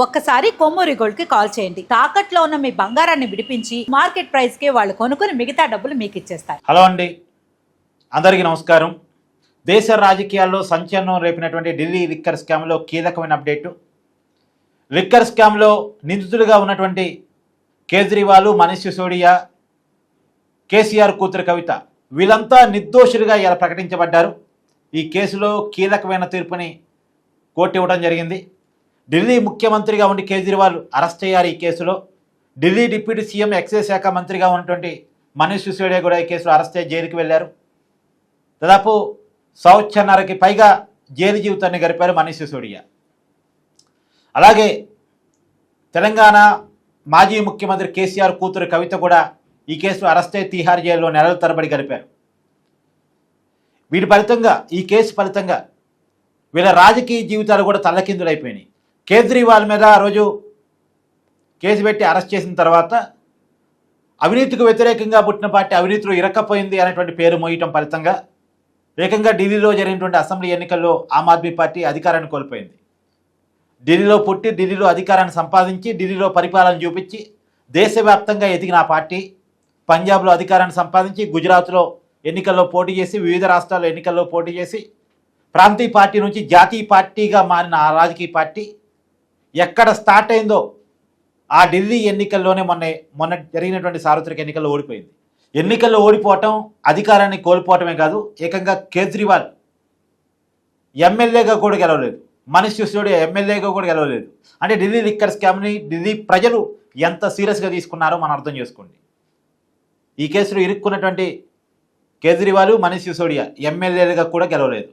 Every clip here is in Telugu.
ఒక్కసారి కొమ్మూరి గోల్డ్ కి కాల్ చేయండి. తాకట్లో ఉన్న మీ బంగారాన్ని విడిపించి మార్కెట్ ప్రైస్ కి వాళ్ళు కొనుక్కుని మిగతా డబ్బులు మీకు ఇచ్చేస్తారు. హలో అండి, అందరికీ నమస్కారం. దేశ రాజకీయాల్లో సంచలనం రేపినటువంటి ఢిల్లీ లిక్కర్ స్కామ్లో కీలకమైన అప్డేటు. లిక్కర్ స్కామ్లో నిందితులుగా ఉన్నటువంటి కేజ్రీవాల్, మనీష్ సిసోడియా, కేసీఆర్ కూతురు కవిత వీళ్ళంతా నిర్దోషులుగా ఇలా ప్రకటించబడ్డారు. ఈ కేసులో కీలకమైన తీర్పుని కోర్టు ఇవ్వడం జరిగింది. ఢిల్లీ ముఖ్యమంత్రిగా ఉండి కేజ్రీవాల్ అరెస్ట్ అయ్యారు. ఈ కేసులో ఢిల్లీ డిప్యూటీ సీఎం ఎక్సైజ్ శాఖ మంత్రిగా ఉన్నటువంటి మనీష్ సిసోడియా కూడా ఈ కేసులో అరెస్ట్ అయ్యి జైలుకి వెళ్ళారు. దాదాపు సంవత్సరన్నరకి పైగా జైలు జీవితాన్ని గడిపారు మనీష్ సిసోడియా. అలాగే తెలంగాణ మాజీ ముఖ్యమంత్రి కేసీఆర్ కూతురు కవిత కూడా ఈ కేసులో అరెస్ట్ అయ్యి తిహార్ జైల్లో నెలల తరబడి గడిపారు. ఈ కేసు ఫలితంగా వీళ్ళ రాజకీయ జీవితాలు కూడా తల్లకిందులైపోయినాయి. కేజ్రీవాల్ మీద ఆ రోజు కేసు పెట్టి అరెస్ట్ చేసిన తర్వాత అవినీతికి వ్యతిరేకంగా పుట్టిన పార్టీ అవినీతిలో ఇరక్కపోయింది అనేటువంటి పేరు మోయటం ఫలితంగా ఏకంగా ఢిల్లీలో జరిగినటువంటి అసెంబ్లీ ఎన్నికల్లో ఆమ్ ఆద్మీ పార్టీ అధికారాన్ని కోల్పోయింది. ఢిల్లీలో పుట్టి ఢిల్లీలో అధికారాన్ని సంపాదించి ఢిల్లీలో పరిపాలన చూపించి దేశవ్యాప్తంగా ఎదిగిన ఆ పార్టీ పంజాబ్లో అధికారాన్ని సంపాదించి గుజరాత్లో ఎన్నికల్లో పోటీ చేసి వివిధ రాష్ట్రాల్లో ఎన్నికల్లో పోటీ చేసి ప్రాంతీయ పార్టీ నుంచి జాతీయ పార్టీగా మారిన ఆ రాజకీయ పార్టీ ఎక్కడ స్టార్ట్ అయిందో ఆ ఢిల్లీ ఎన్నికల్లోనే మొన్న జరిగినటువంటి సార్వత్రిక ఎన్నికల్లో ఓడిపోయింది. ఎన్నికల్లో ఓడిపోవటం, అధికారాన్ని కోల్పోవటమే కాదు, ఏకంగా కేజ్రీవాల్ ఎమ్మెల్యేగా కూడా గెలవలేదు, మనీష్ సిసోడియా ఎమ్మెల్యేగా కూడా గెలవలేదు. అంటే ఢిల్లీ లిక్కర్ స్కామ్ని ఢిల్లీ ప్రజలు ఎంత సీరియస్గా తీసుకున్నారో మనం అర్థం చేసుకోండి. ఈ కేసులో ఇరుక్కున్నటువంటి కేజ్రీవాల్, మనీష్ సిసోడియా ఎమ్మెల్యేలుగా కూడా గెలవలేదు.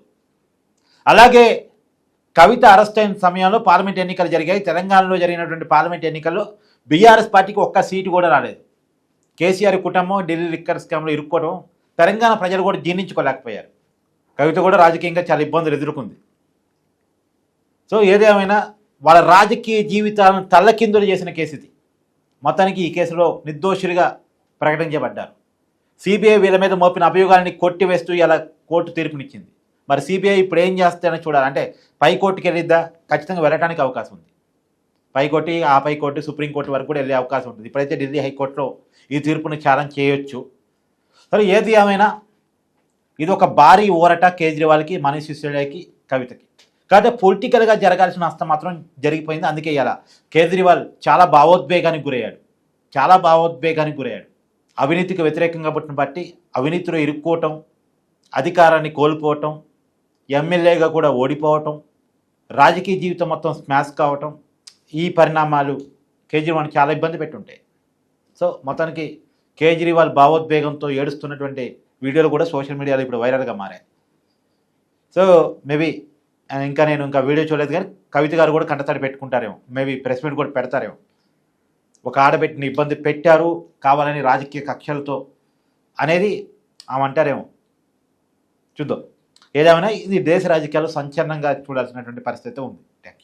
అలాగే కవిత అరెస్ట్ అయిన సమయంలో పార్లమెంట్ ఎన్నికలు జరిగాయి. తెలంగాణలో జరిగినటువంటి పార్లమెంట్ ఎన్నికల్లో బీఆర్ఎస్ పార్టీకి ఒక్క సీటు కూడా రాలేదు. కేసీఆర్ కుటుంబం ఢిల్లీ లిక్కర్ స్కామ్లో ఇరుక్కోవడం తెలంగాణ ప్రజలు కూడా జీర్ణించుకోలేకపోయారు. కవిత కూడా రాజకీయంగా చాలా ఇబ్బందులు ఎదుర్కొంది. సో ఏదేమైనా వాళ్ళ రాజకీయ జీవితాలను తల్లకిందులు చేసిన కేసు ఇది. మొత్తానికి ఈ కేసులో నిర్దోషులుగా ప్రకటించబడ్డారు. సిబిఐ వీళ్ళ మీద మోపిన అభియోగాలని కొట్టివేస్తూ ఇలా కోర్టు తీర్పునిచ్చింది. మరి సిబిఐ ఇప్పుడు ఏం చేస్తారని చూడాలి. అంటే పైకోర్టుకి వెళ్ళిద్దా? ఖచ్చితంగా వెళ్ళడానికి అవకాశం ఉంది. పైకోర్టు, ఆ పైకోర్టు, సుప్రీంకోర్టు వరకు కూడా వెళ్ళే అవకాశం ఉంటుంది. ఇప్పుడైతే ఢిల్లీ హైకోర్టులో ఈ తీర్పుని ఛాలెంజ్ చేయొచ్చు. సరే, ఏది ఏమైనా ఇది ఒక భారీ ఊరట కేజ్రీవాల్కి, మనీష్ సిసోడియాకి, కవితకి. కాకపోతే పొలిటికల్గా జరగాల్సిన నష్టం మాత్రం జరిగిపోయింది. అందుకే ఇలా కేజ్రీవాల్ చాలా భావోద్వేగానికి గురయ్యాడు. అవినీతికి వ్యతిరేకంగా పుట్టిన పార్టీ అవినీతిలో ఇరుక్కోవటం, అధికారాన్ని కోల్పోవటం, ఎమ్మెల్యేగా కూడా ఓడిపోవటం, రాజకీయ జీవితం మొత్తం స్మాష్ కావటం, ఈ పరిణామాలు కేజ్రీవాల్ని చాలా ఇబ్బంది పెట్టుంటాయి. సో మొత్తానికి కేజ్రీవాల్ భావోద్వేగంతో ఏడుస్తున్నటువంటి వీడియోలు కూడా సోషల్ మీడియాలో ఇప్పుడు వైరల్గా మారాయి. సో మేబీ నేను ఇంకా వీడియో చూడలేదు, కానీ కవిత గారు కూడా కంటతడి పెట్టుకుంటారేమో, మేబీ ప్రెస్ మీట్ కూడా పెడతారేమో. ఒక ఆడబెట్టిన ఇబ్బంది పెట్టారు కావాలని రాజకీయ కక్షలతో అనేది ఆమె అంటారేమో, చూద్దాం. ఏదేమైనా ఇది దేశ రాజకీయాల్లో సంచలనంగా చూడాల్సినటువంటి పరిస్థితి ఉంది. Thank you.